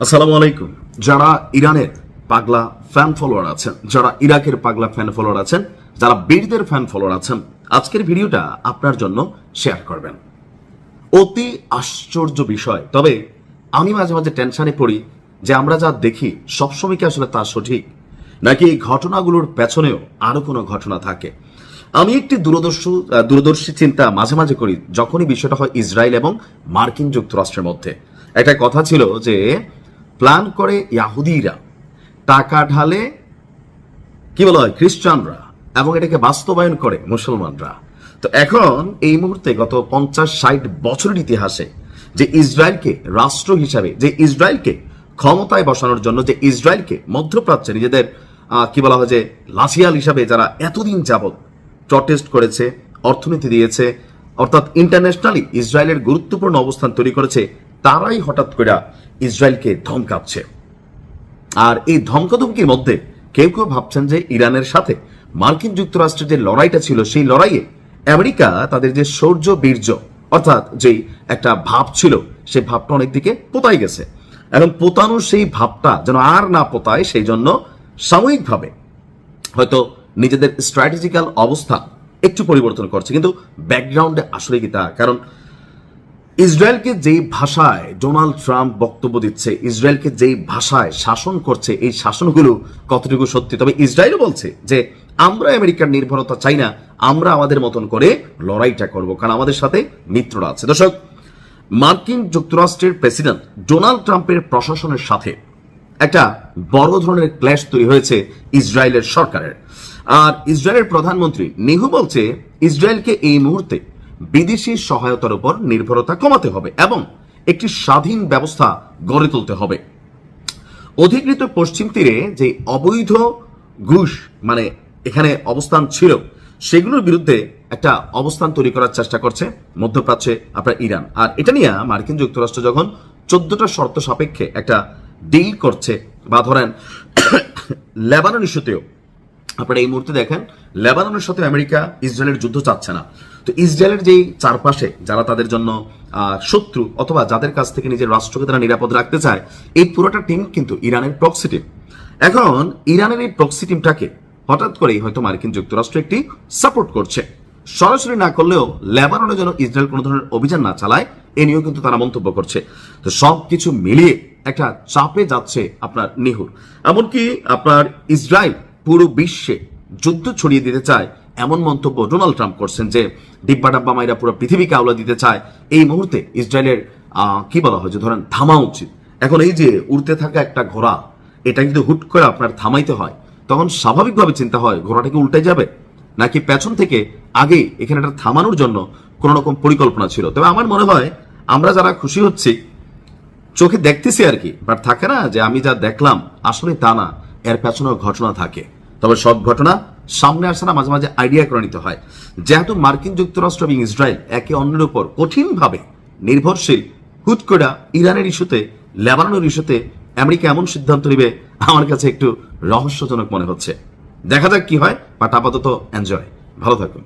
আসসালামু আলাইকুম। যারা ইরানের পাগলা ফ্যান ফলোয়ার আছেন, যারা ইরাকের পাগলা ফ্যান ফলোয়ার আছেন, যারা বীরদের ফ্যান ফলোয়ার আছেন, আজকের ভিডিওটা আপনার জন্য শেয়ার করবেন। অতি আশ্চর্য বিষয়, তবে আমি মাঝে মাঝে টেনশনে পড়ি যে আমরা যা দেখি সবসময় কি আসলে তা সঠিক, নাকি এই ঘটনাগুলোর পেছনেও আরো কোনো ঘটনা থাকে। আমি একটি দূরদর্শী চিন্তা মাঝে মাঝে করি যখনই বিষয়টা হয় ইসরায়েল এবং মার্কিন যুক্তরাষ্ট্রের মধ্যে। একটা কথা ছিল যে প্ল্যান করে ইয়াহুদিরা, টাকা ঢালে কি বলা হয় খ্রিস্টানরা, এবং এটাকে বাস্তবায়ন করে মুসলমানরা। তো এখন এই মুহূর্তে গত 50-60 বছরের ইতিহাসে যে ইসরায়েলকে রাষ্ট্র হিসাবে, যে ইসরায়েলকে ক্ষমতায় বসানোর জন্য, যে ইসরায়েলকে মধ্যপ্রাচ্যে নিজেদের কি বলা হয় যে লাসিয়াল হিসাবে যারা এতদিন যাবৎ প্রটেস্ট করেছে, অর্থনীতি দিয়েছে, অর্থাৎ ইন্টারন্যাশনালি ইসরায়েলের গুরুত্বপূর্ণ অবস্থান তৈরি করেছে, তারাই হঠাৎ করে ইসরায়েলকে ধমকাচ্ছে। আর এই ধমকাধমকির মধ্যে কেউ কেউ ভাবছেন যে ইরানের সাথে মার্কিন যুক্তরাষ্ট্রের যে লড়াইটা ছিল, সেই লড়াইয়ে আমেরিকা তাদের যে শৌর্য বীর্য, অর্থাৎ যেই একটা ভাব ছিল, সেই ভাবটা অনেক দিকে পোতাই গেছে। এবং পোতানোর সেই ভাবটা যেন আর না পোতায়, সেই জন্য সাময়িকভাবে হয়তো নিজেদের স্ট্র্যাটেজিক্যাল অবস্থা একটু পরিবর্তন করছে। কিন্তু ব্যাকগ্রাউন্ডে আসলে কি তা, কারণ ইসরায়েলকে যেই ভাষায় ডোনাল্ড ট্রাম্প বক্তব্য দিচ্ছে, ইসরায়েলকে যেই ভাষায় শাসন করছে, এই শাসনগুলো কতটুকু সত্যি। তবে ইসরায়েলও বলছে যে আমরা আমেরিকার নির্ভরতা চাই না, আমরা আমাদের মতন করে লড়াইটা করব, কারণ আমাদের সাথে মিত্ররা আছে। দর্শক, মার্কিন যুক্তরাষ্ট্রের প্রেসিডেন্ট ডোনাল্ড ট্রাম্পের প্রশাসনের সাথে একটা বড় ধরনের ক্ল্যাশ তৈরি হয়েছে ইসরায়েলের সরকারের। আর ইসরায়েলের প্রধানমন্ত্রী নেহু বলছে ইসরায়েলকে এই মুহূর্তে বিদেশি সহায়তার উপর নির্ভরতা কমাতে হবে এবং একটি স্বাধীন ব্যবস্থা গড়ে তুলতে হবে। অধিকৃত পশ্চিম তীরে যে অবৈধ ঘুষ মানে এখানে অবস্থান ছিল, সেগুলোর বিরুদ্ধে একটা অবস্থান তৈরি করার চেষ্টা করছে মধ্যপ্রাচ্যে আপনার ইরান। আর এটা নিয়ে মার্কিন যুক্তরাষ্ট্র যখন 14টা শর্ত সাপেক্ষে একটা ডিল করছে, বা ধরেন লেবানন ইস্যুতেও আপনারা এই মুহূর্তে দেখেন লেবাননের সাথে আমেরিকা ইসরায়েলের যুদ্ধ চাচ্ছে না। তো ইসরায়েলের যেই চারপাশে যারা তাদের জন্য শত্রু, অথবা যাদের কাছ থেকে নিজের রাষ্ট্রকে তারা নিরাপদ রাখতে চায়, এই পুরোটা টিম কিন্তু ইরানের প্রক্সি টিম। এখন ইরানের এই প্রক্সি টিমটাকে হঠাৎ করেই হয়তো মার্কিন যুক্তরাষ্ট্র একটি সাপোর্ট করছে। সরাসরি না করলেও লেবাননের জন্য ইসরায়েল কোনো ধরনের অভিযান না চালায়, এ নিয়েও কিন্তু তারা মন্তব্য করছে। তো সবকিছু মিলিয়ে একটা চাপে যাচ্ছে আপনার নেহুর। এমনকি আপনার ইসরায়েল পুরো বিশ্বে যুদ্ধ ছড়িয়ে দিতে চায়, এমন মন্তব্য ডোনাল্ড ট্রাম্প করছেন যে ডিব্বা ডাব্বা মাইরা পুরো পৃথিবীকে আওলা দিতে চায়। এই মুহূর্তে ইসরায়েলের কি বলা হয় যে ধরেন থামা উচিত। এখন এই যে উড়তে থাকা একটা ঘোড়া, এটা যদি হুট করে আপনার থামাইতে হয়, তখন স্বাভাবিকভাবে চিন্তা হয় ঘোড়াটাকে উল্টে যাবে, নাকি পেছন থেকে আগে এখানে একটা থামানোর জন্য কোনো রকম পরিকল্পনা ছিল। তবে আমার মনে হয় আমরা যারা খুশি হচ্ছি চোখে দেখতেছি আর কি, বাট থাকে না যে আমি যা দেখলাম আসলে তা না, এর পেছনেও ঘটনা থাকে। তবে সব ঘটনা সামনে আসে না, মাঝে মাঝে আইডিয়া করে নিতে হয়। যেহেতু মার্কিন যুক্তরাষ্ট্র এবং ইসরায়েল একে অন্যের উপর কঠিনভাবে নির্ভরশীল, হুট করে ইরানের ইস্যুতে, লেবাননের ইস্যুতে আমেরিকা এমন সিদ্ধান্ত নেবে, আমার কাছে একটু রহস্যজনক মনে হচ্ছে। দেখা যাক কি হয়, বাট আপাতত এনজয়, ভালো থাকুন।